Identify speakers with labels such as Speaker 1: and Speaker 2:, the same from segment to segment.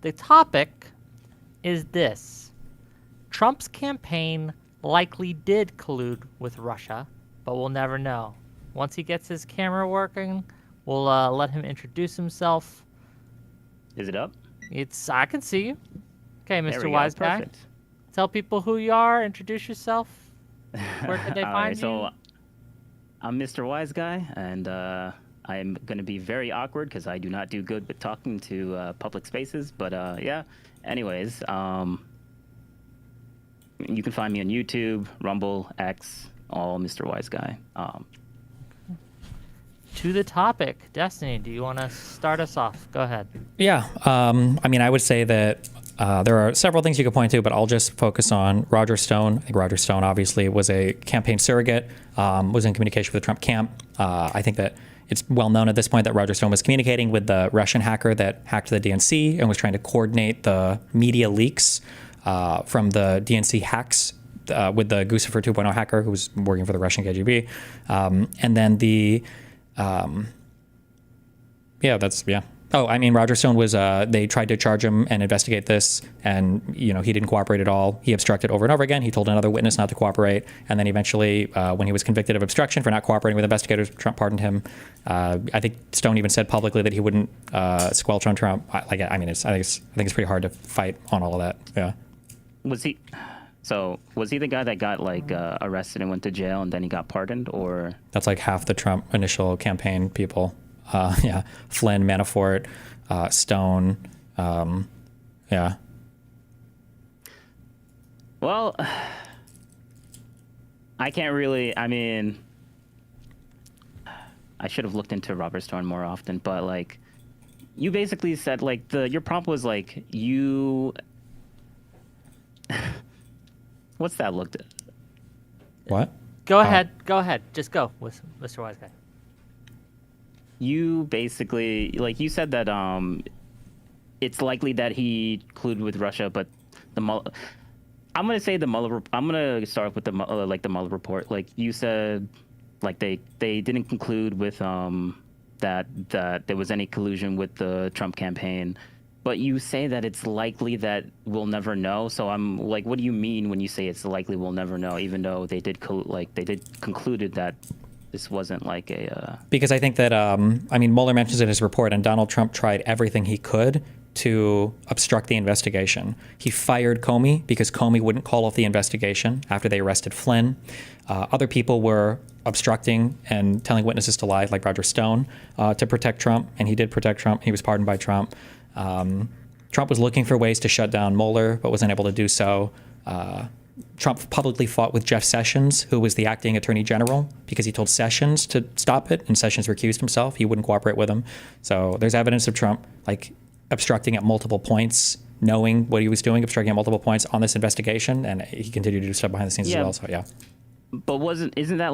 Speaker 1: The topic is this. Trump's campaign likely did collude with Russia, but we'll never know. Once he gets his camera working, we'll let him introduce himself.
Speaker 2: Is it up?
Speaker 1: I can see you. Okay, Mr. Whyz Guy.
Speaker 2: Perfect.
Speaker 1: Tell people who you are, introduce yourself. Where can they find you?
Speaker 2: So I'm Mr. Whyz Guy, and I'm going to be very awkward because I do not do good with talking to public spaces. But yeah, anyways, you can find me on YouTube, Rumble, X, all Mr. Whyz Guy.
Speaker 1: To the topic, Destiny, do you want to start us off? Go ahead.
Speaker 3: Yeah, I mean, I would say that there are several things you could point to, but I'll just focus on Roger Stone. I think Roger Stone obviously was a campaign surrogate, was in communication with the Trump camp. I think that it's well known at this point that Roger Stone was communicating with the Russian hacker that hacked the DNC and was trying to coordinate the media leaks from the DNC hacks with the Guccifer 2.0 hacker who was working for the Russian KGB. And then Oh, I mean, Roger Stone was, they tried to charge him and investigate this, and, he didn't cooperate at all. He obstructed over and over again. He told another witness not to cooperate. And then eventually, when he was convicted of obstruction for not cooperating with investigators, Trump pardoned him. I think Stone even said publicly that he wouldn't squelch on Trump. I think it's pretty hard to fight on all of that. Yeah.
Speaker 2: Was he the guy that got arrested and went to jail and then he got pardoned, or?
Speaker 3: That's like half the Trump initial campaign people. Yeah, Flynn, Manafort, Stone, yeah.
Speaker 2: Well, I can't really, I mean, I should have looked into Robert Stone more often, but you basically said your prompt was you, what's that looked at?
Speaker 3: What?
Speaker 1: Go ahead. Just go with Mr. Whyz Guy.
Speaker 2: You basically, you said that it's likely that he colluded with Russia, but I'm going to say the Mueller. I'm going to start with the Mueller report. You said, they didn't conclude with that there was any collusion with the Trump campaign, but you say that it's likely that we'll never know. So I'm what do you mean when you say it's likely we'll never know? Even though they did concluded that this wasn't
Speaker 3: Because I think that, Mueller mentions in his report, and Donald Trump tried everything he could to obstruct the investigation. He fired Comey because Comey wouldn't call off the investigation after they arrested Flynn. Other people were obstructing and telling witnesses to lie, like Roger Stone, to protect Trump, and he did protect Trump. He was pardoned by Trump. Trump was looking for ways to shut down Mueller, but wasn't able to do so. Trump publicly fought with Jeff Sessions, who was the acting attorney general, because he told Sessions to stop it, and Sessions recused himself. He wouldn't cooperate with him. So there's evidence of Trump obstructing at multiple points, knowing what he was doing, obstructing at multiple points on this investigation, and he continued to do stuff behind the scenes as well. So yeah.
Speaker 2: But isn't that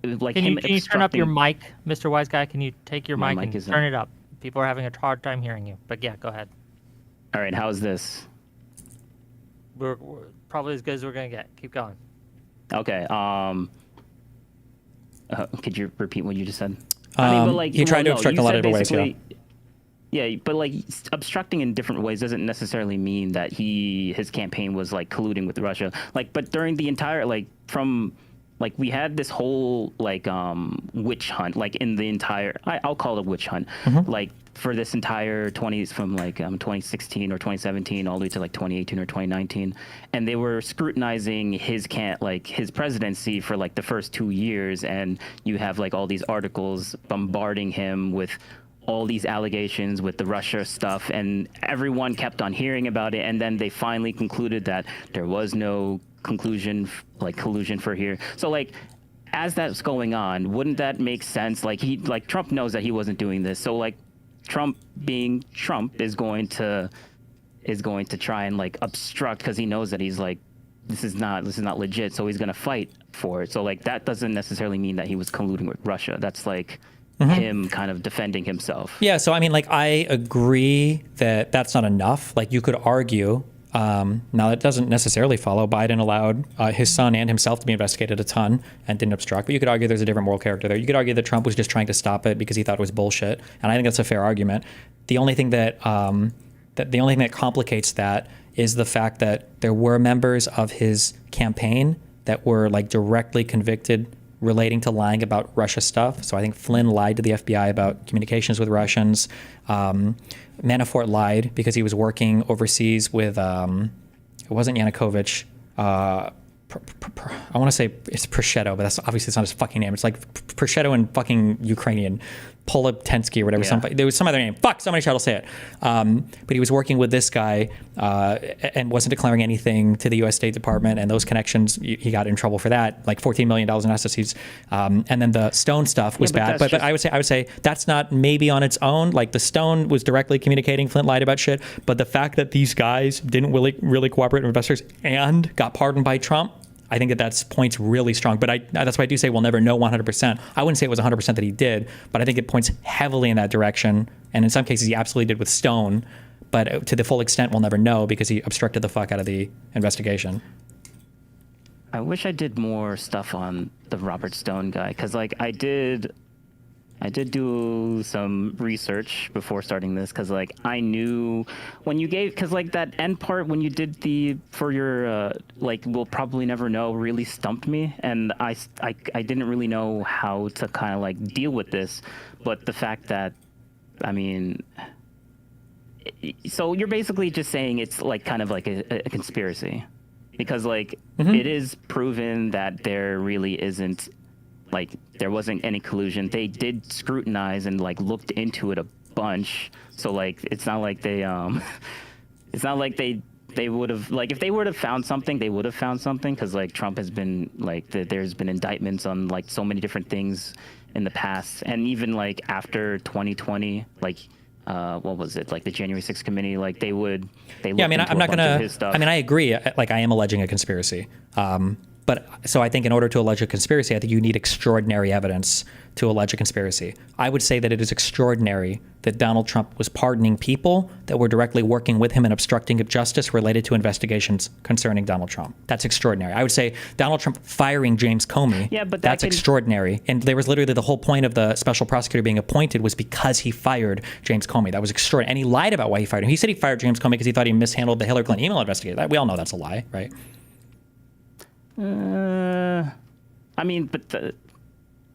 Speaker 1: can you turn up your mic, Mr. Whyz Guy? Can you take your mic and turn it up? People are having a hard time hearing you. But yeah, go ahead.
Speaker 2: All right, how's this?
Speaker 1: We're probably as good as we're going to get. Keep going.
Speaker 2: Okay. Could you repeat what you just said?
Speaker 3: He tried to obstruct a lot of different ways.
Speaker 2: Yeah, but obstructing in different ways doesn't necessarily mean that his campaign was colluding with Russia. But during the entire we had this whole witch hunt in the entire I'll call it a witch hunt for this entire 2016 or 2017 all the way to 2018 or 2019, and they were scrutinizing his presidency for the first 2 years, and you have all these articles bombarding him with all these allegations with the Russia stuff, and everyone kept on hearing about it, and then they finally concluded that there was no collusion for here. So as that's going on, wouldn't that make sense? Trump knows that he wasn't doing this, so Trump being Trump is going to try and obstruct because he knows that he's this is not legit, so he's going to fight for it. So that doesn't necessarily mean that he was colluding with Russia. That's him kind of defending himself.
Speaker 3: Yeah, so I agree that that's not enough. You could argue Now, that doesn't necessarily follow. Biden allowed his son and himself to be investigated a ton and didn't obstruct. But you could argue there's a different moral character there. You could argue that Trump was just trying to stop it because he thought it was bullshit. And I think that's a fair argument. The only thing that complicates that is the fact that there were members of his campaign that were like directly convicted relating to lying about Russia stuff. So I think Flynn lied to the FBI about communications with Russians. Manafort lied because he was working overseas with, it wasn't Yanukovych. I want to say it's Proshetto, but that's obviously it's not his fucking name. It's like Proshetto in fucking Ukrainian. Politensky or whatever.
Speaker 2: Yeah.
Speaker 3: There was some other name. Fuck, somebody shall say it. But he was working with this guy and wasn't declaring anything to the U.S. State Department. And those connections, he got in trouble for that, like $14 million in assets. And then the Stone stuff was bad. But I would say that's not maybe on its own. Like the Stone was directly communicating. Flint lied about shit. But the fact that these guys didn't really cooperate with investors and got pardoned by Trump, I think that's points really strong. But that's why I do say we'll never know 100%. I wouldn't say it was 100% that he did, but I think it points heavily in that direction. And in some cases, he absolutely did with Stone. But to the full extent, we'll never know because he obstructed the fuck out of the investigation.
Speaker 2: I wish I did more stuff on the Robert Stone guy because, like, I did do some research before starting this because, like, I knew when you gave, because, like, that end part when you did for your, like, we'll probably never know really stumped me. And I didn't really know how to kind of, like, deal with this. But the fact that, I mean, so you're basically just saying it's, like, kind of like a conspiracy. Because, like, it is proven that there really isn't, like, there wasn't any collusion. They did scrutinize and, like, looked into it a bunch. So, like, it's not like they would have, like, if they would have found something, they would have found something. Because, like, Trump has been, like, there's been indictments on, like, so many different things in the past. And even, like, after 2020, like, what was it? Like, the January 6th committee, like, they looked into I'm not going to,
Speaker 3: his stuff. I mean, I agree. Like, I am alleging a conspiracy. But so I think in order to allege a conspiracy, I think you need extraordinary evidence to allege a conspiracy. I would say that it is extraordinary that Donald Trump was pardoning people that were directly working with him and obstructing of justice related to investigations concerning Donald Trump. That's extraordinary. I would say Donald Trump firing James Comey, that's extraordinary. And there was literally the whole point of the special prosecutor being appointed was because he fired James Comey. That was extraordinary. And he lied about why he fired him. He said he fired James Comey because he thought he mishandled the Hillary Clinton email investigation. We all know that's a lie, right?
Speaker 2: I mean, but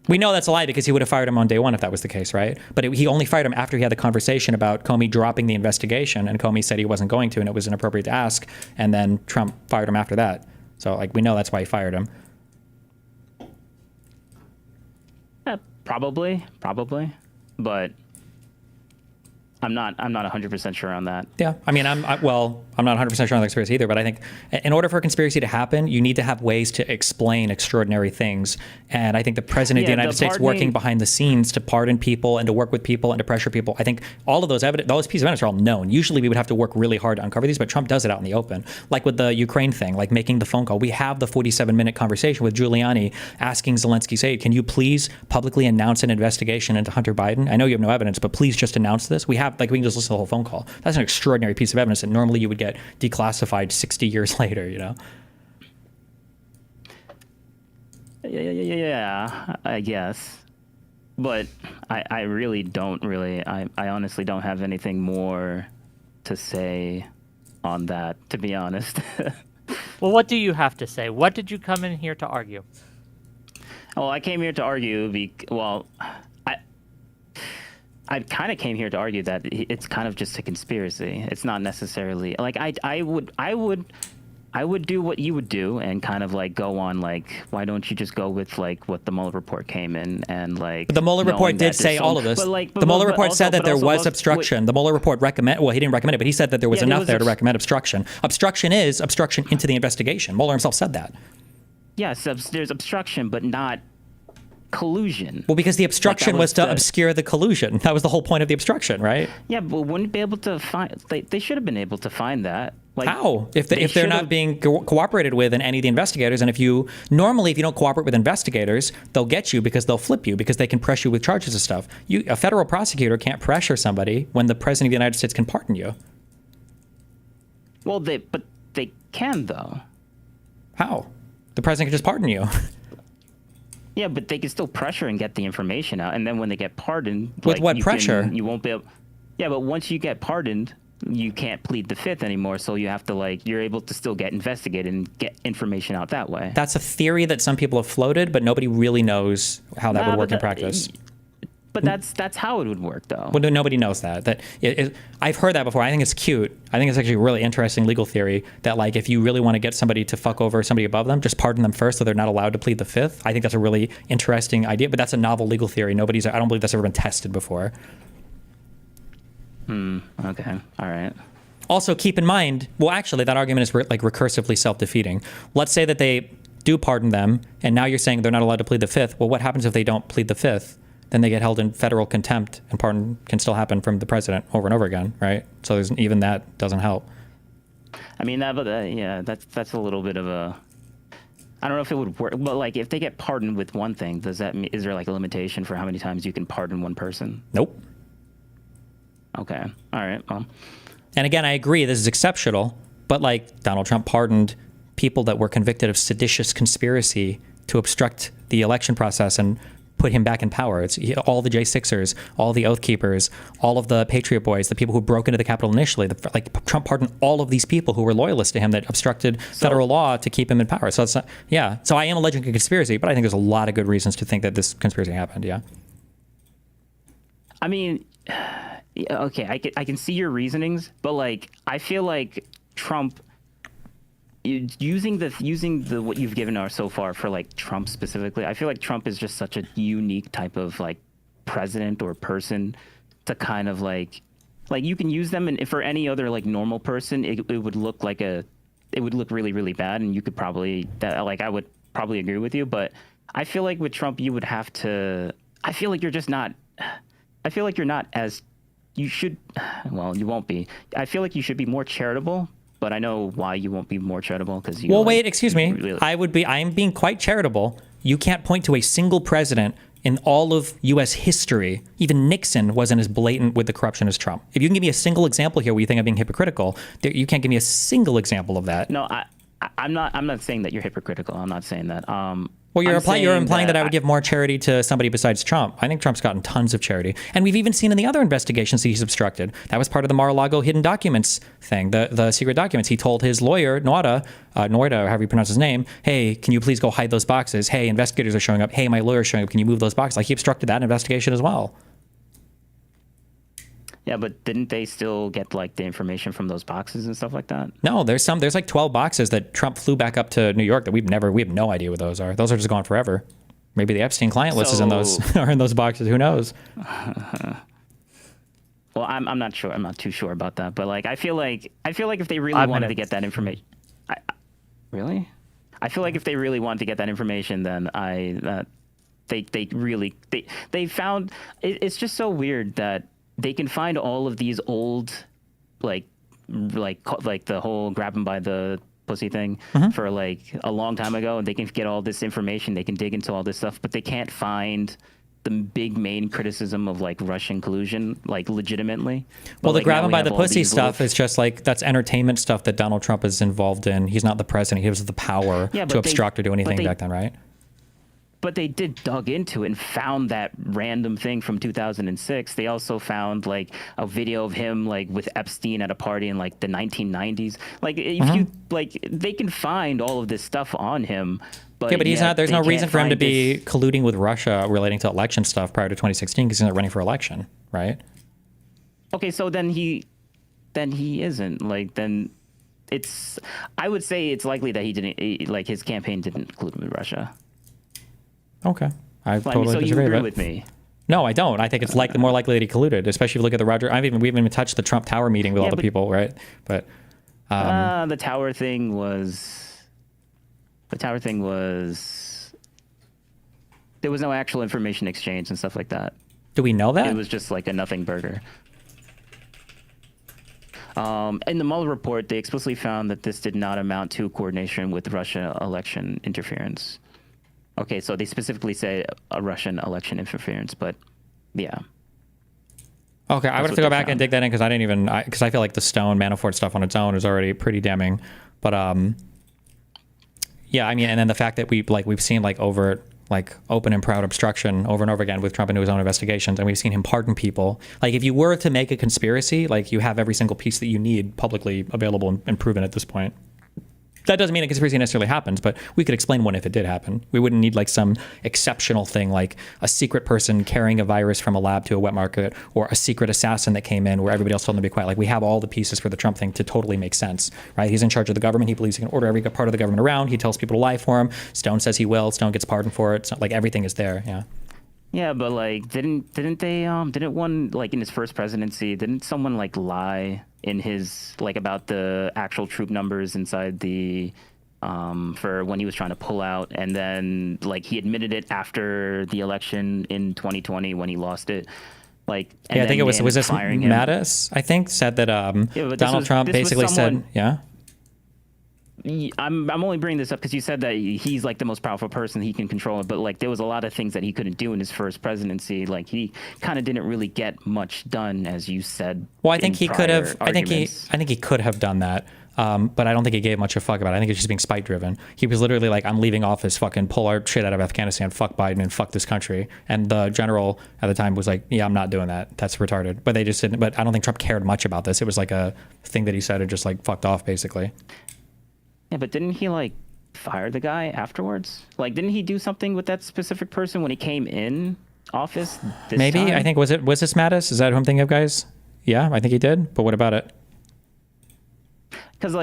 Speaker 3: we know that's a lie because he would have fired him on day one if that was the case, right? But he only fired him after he had the conversation about Comey dropping the investigation, and Comey said he wasn't going to, and it was inappropriate to ask, and then Trump fired him after that. So, like, we know that's why he fired him.
Speaker 2: Probably, but I'm not 100% sure on that.
Speaker 3: Yeah, I mean, I'm not 100% sure on the conspiracy either, but I think in order for a conspiracy to happen, you need to have ways to explain extraordinary things. And I think the president of the United States working behind the scenes to pardon people and to work with people and to pressure people, I think all of those pieces of evidence are all known. Usually we would have to work really hard to uncover these, but Trump does it out in the open. Like with the Ukraine thing, like making the phone call. We have the 47-minute conversation with Giuliani asking Zelensky, say, can you please publicly announce an investigation into Hunter Biden? I know you have no evidence, but please just announce this. We can just listen to the whole phone call. That's an extraordinary piece of evidence that normally you would get declassified 60 years later, you know?
Speaker 2: Yeah, I guess. But I honestly don't have anything more to say on that, to be honest.
Speaker 1: Well, what do you have to say? What did you come in here to argue?
Speaker 2: Well, I came here to argue, I kind of came here to argue that it's kind of just a conspiracy. It's not necessarily like I would do what you would do and kind of like go on like, why don't you just go with like what the Mueller report came in and like. But
Speaker 3: the Mueller report did say all of this. The Mueller report said that there was obstruction. The Mueller report he didn't recommend it, but he said that there was enough there to recommend obstruction. Obstruction is obstruction into the investigation. Mueller himself said that.
Speaker 2: Yes, there's obstruction, but not collusion.
Speaker 3: Well, because the obstruction was to obscure the collusion. That was the whole point of the obstruction, right?
Speaker 2: Yeah, but wouldn't be able to find. They should have been able to find that. Like,
Speaker 3: how? If they're not being cooperated with in any of the investigators, and if you don't cooperate with investigators, they'll get you because they'll flip you because they can press you with charges of stuff. A federal prosecutor can't pressure somebody when the president of the United States can pardon you.
Speaker 2: Well, but they can though.
Speaker 3: How? The president could just pardon you.
Speaker 2: Yeah, but they can still pressure and get the information out, and then when they get pardoned,
Speaker 3: With what pressure?
Speaker 2: You won't be able. Yeah, but once you get pardoned, you can't plead the fifth anymore. So you have to you're able to still get investigated and get information out that way.
Speaker 3: That's a theory that some people have floated, but nobody really knows how that would work in practice.
Speaker 2: But that's how it would work, though.
Speaker 3: Well, nobody knows that. I've heard that before. I think it's cute. I think it's actually a really interesting legal theory that, like, if you really want to get somebody to fuck over somebody above them, just pardon them first so they're not allowed to plead the fifth. I think that's a really interesting idea, but that's a novel legal theory. I don't believe that's ever been tested before.
Speaker 2: Okay. All right.
Speaker 3: Also, keep in mind, well, actually, that argument is recursively self-defeating. Let's say that they do pardon them, and now you're saying they're not allowed to plead the fifth. Well, what happens if they don't plead the fifth? Then they get held in federal contempt, and pardon can still happen from the president over and over again, right? So even that doesn't help.
Speaker 2: I mean, that's a little bit of a. I don't know if it would work, but like if they get pardoned with one thing, is there like a limitation for how many times you can pardon one person?
Speaker 3: Nope.
Speaker 2: Okay. All right. Well.
Speaker 3: And again, I agree, this is exceptional, but like Donald Trump pardoned people that were convicted of seditious conspiracy to obstruct the election process and put him back in power. It's all the J6ers, all the Oath Keepers, all of the Patriot Boys, the people who broke into the Capitol initially. Trump pardoned all of these people who were loyalists to him that obstructed federal law to keep him in power. So it's not, yeah. So I am alleging a conspiracy, but I think there's a lot of good reasons to think that this conspiracy happened. Yeah.
Speaker 2: I mean, okay, I can see your reasonings, but like I feel like Trump. Using the what you've given us so far for like Trump specifically, I feel like Trump is just such a unique type of like president or person to kind of like you can use them, and for any other like normal person, it would look really, really bad, and you could probably I would probably agree with you, but I feel like with Trump you would have to. I feel like you're just not. I feel like you're not as you should. Well, you won't be. I feel like you should be more charitable. But I know why you won't be more charitable because you.
Speaker 3: Well, wait, excuse me. Really... I am being quite charitable. You can't point to a single president in all of U.S. history. Even Nixon wasn't as blatant with the corruption as Trump. If you can give me a single example here where you think I'm being hypocritical, you can't give me a single example of that.
Speaker 2: No, I'm not. I'm not saying that you're hypocritical. I'm not saying that.
Speaker 3: Well, you're implying that I would give more charity to somebody besides Trump. I think Trump's gotten tons of charity. And we've even seen in the other investigations that he's obstructed. That was part of the Mar-a-Lago hidden documents thing, the secret documents. He told his lawyer, Noida, or however you pronounce his name, hey, can you please go hide those boxes? Hey, investigators are showing up. Hey, my lawyer's showing up. Can you move those boxes? Like, he obstructed that investigation as well.
Speaker 2: Yeah, but didn't they still get like the information from those boxes and stuff like that?
Speaker 3: No, there's like 12 boxes that Trump flew back up to New York that we have no idea what those are. Those are just gone forever. Maybe the Epstein client list is in those are in those boxes. Who knows?
Speaker 2: Well, I'm not sure. I'm not too sure about that. But like, I feel like if they really wanted to get that information, really, I feel like if they really wanted to get that information, then they found it's just so weird that. They can find all of these old, like the whole grab them by the pussy thing for like a long time ago, and they can get all this information. They can dig into all this stuff, but they can't find the big main criticism of like Russian collusion, like legitimately.
Speaker 3: Well, the grab them by the pussy stuff is just like that's entertainment stuff that Donald Trump is involved in. He's not the president. He has the power to obstruct or do anything back then, right?
Speaker 2: But they did dug into it and found that random thing from 2006. They also found like a video of him like with Epstein at a party in like the 1990s. Like if you like, they can find all of this stuff on him. But
Speaker 3: yeah, but he's not. There's no reason for him to be colluding with Russia relating to election stuff prior to 2016 because he's not running for election, right?
Speaker 2: Okay, so then he isn't like then. I would say it's likely that he didn't like his campaign didn't collude with Russia.
Speaker 3: Okay, I totally
Speaker 2: so
Speaker 3: disagree.
Speaker 2: You agree with me?
Speaker 3: No, I don't. I think it's more likely that he colluded, especially if you look at the Roger. We haven't even touched the Trump Tower meeting with all the people, right? But
Speaker 2: the Tower thing was there was no actual information exchange and stuff like that.
Speaker 3: Do we know that?
Speaker 2: It was just like a nothing burger. In the Mueller report, they explicitly found that this did not amount to coordination with Russia election interference. Okay, so they specifically say a Russian election interference, but yeah.
Speaker 3: Okay, I would have to go back and dig that in because I didn't even because I feel like the Stone Manafort stuff on its own is already pretty damning. But yeah, I mean, and then the fact that we've seen like overt, like open and proud obstruction over and over again with Trump into his own investigations, and we've seen him pardon people. Like if you were to make a conspiracy, like you have every single piece that you need publicly available and proven at this point. That doesn't mean a conspiracy necessarily happens, but we could explain one if it did happen. We wouldn't need like some exceptional thing like a secret person carrying a virus from a lab to a wet market, or a secret assassin that came in where everybody else told him to be quiet. Like we have all the pieces for the Trump thing to totally make sense, right? He's in charge of the government. He believes he can order every part of the government around. He tells people to lie for him. Stone says he will. Stone gets pardoned for it. So, like everything is there. Yeah.
Speaker 2: Yeah, but like, didn't one like in his first presidency, didn't someone like lie in his like about the actual troop numbers inside the for when he was trying to pull out, and then like he admitted it after the election in 2020 when he lost it. Like,
Speaker 3: yeah, I think it was this Mattis, I think, said that Donald Trump basically said, yeah.
Speaker 2: I'm only bringing this up because you said that he's like the most powerful person, he can control it, but like there was a lot of things that he couldn't do in his first presidency. Like he kind of didn't really get much done, as you said.
Speaker 3: Well, I think he could have. I think he could have done that. But I don't think he gave much a fuck about it. I think it's just being spite driven. He was literally like, I'm leaving office, fucking pull our shit out of Afghanistan, fuck Biden and fuck this country. And the general at the time was like, yeah, I'm not doing that. That's retarded. But they just didn't. But I don't think Trump cared much about this. It was like a thing that he said and just like fucked off basically.
Speaker 2: Yeah, but didn't he like fire the guy afterwards? Like, didn't he do something with that specific person when he came in office?
Speaker 3: Maybe
Speaker 2: time?
Speaker 3: I think was this Mattis? Is that who I'm thinking of, guys? Yeah, I think he did. But what about it?
Speaker 2: Because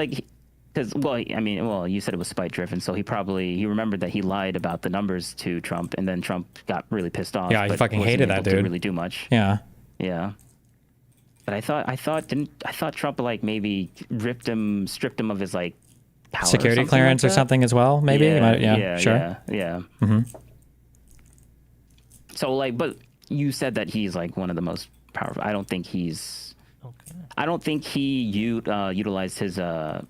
Speaker 2: well, I mean, well, you said it was spite driven, so he remembered that he lied about the numbers to Trump, and then Trump got really pissed off.
Speaker 3: Yeah, he fucking hated that dude.
Speaker 2: Didn't really do much.
Speaker 3: Yeah.
Speaker 2: Yeah. But I thought Trump like maybe stripped him of his like power
Speaker 3: security clearance or something as well, maybe.
Speaker 2: Yeah,
Speaker 3: sure.
Speaker 2: Yeah.
Speaker 3: Mm-hmm.
Speaker 2: So like, but you said that he's like one of the most powerful. I don't think he's. Okay. I don't think he utilized his. I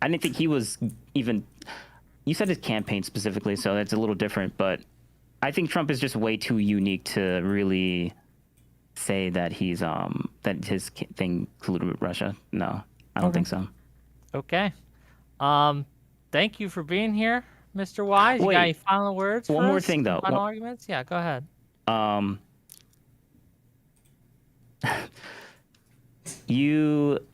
Speaker 2: didn't think he was even. You said his campaign specifically, so that's a little different. But I think Trump is just way too unique to really say that he's that his thing colluded with Russia. No, I don't think so.
Speaker 1: Okay. Thank you for being here, Mr. Whyz. You got any final words?
Speaker 2: One more thing, though.
Speaker 1: Final arguments? Yeah, go ahead.
Speaker 2: Do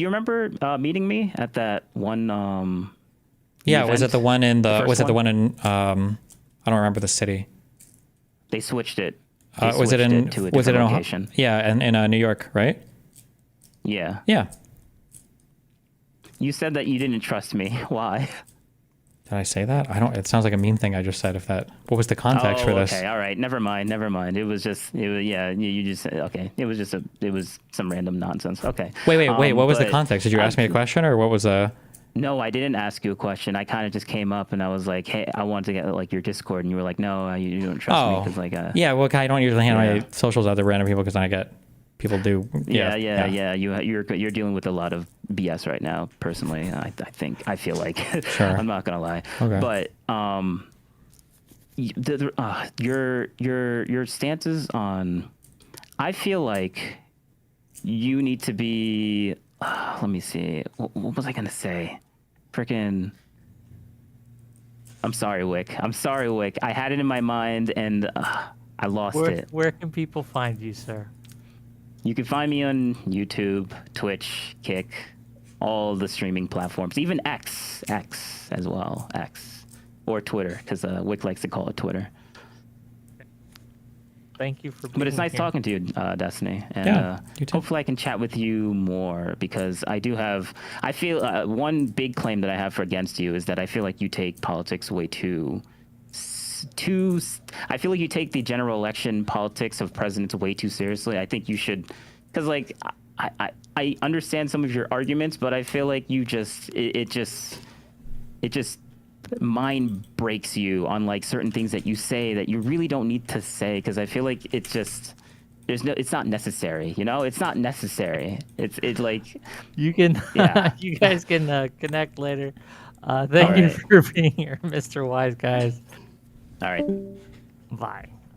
Speaker 2: you remember meeting me at that one?
Speaker 3: Yeah,
Speaker 2: event?
Speaker 3: Was it the one in the? Was it the
Speaker 2: one
Speaker 3: in? I don't remember the city.
Speaker 2: They switched it.
Speaker 3: Was it in?
Speaker 2: To a
Speaker 3: was it in
Speaker 2: location?
Speaker 3: Yeah, in New York, right?
Speaker 2: Yeah.
Speaker 3: Yeah.
Speaker 2: You said that you didn't trust me. Why?
Speaker 3: Did I say that? I don't. It sounds like a mean thing I just said. If that, what was the context for this?
Speaker 2: Okay, all right, never mind. It was just, yeah. You just said, okay. It was some random nonsense. Okay.
Speaker 3: Wait. What was the context? Did you ask me a question, or what was a?
Speaker 2: No, I didn't ask you a question. I kind of just came up and I was like, hey, I want to get like your Discord, and you were like, no, you don't trust me because like.
Speaker 3: Yeah, well, I don't usually hand my socials out to random people because then I get. People do.
Speaker 2: Yeah. You're dealing with a lot of BS right now. Personally, I feel like
Speaker 3: sure.
Speaker 2: I'm not gonna lie.
Speaker 3: Okay.
Speaker 2: But your stances on, I feel like you need to be. Let me see. What was I gonna say? Freaking. I'm sorry, Wick. I had it in my mind and I lost it.
Speaker 1: Where can people find you, sir?
Speaker 2: You can find me on YouTube, Twitch, Kick, all the streaming platforms, even X as well, or Twitter, because Wick likes to call it Twitter.
Speaker 1: Thank you for being
Speaker 2: But it's nice
Speaker 1: here.
Speaker 2: talking to you, Destiny. And
Speaker 3: you too.
Speaker 2: hopefully I can chat with you more, because I feel one big claim that I have against you is that I feel like you take politics way too I feel like you take the general election politics of presidents way too seriously. I think you should, because like I understand some of your arguments, but I feel like you just it just mind breaks you on like certain things that you say that you really don't need to say, because I feel like it's not necessary, it's not necessary. It's like
Speaker 1: you can you guys can connect later. Thank you for being here, Mr. Whyz, guys.
Speaker 2: All right.
Speaker 1: Bye.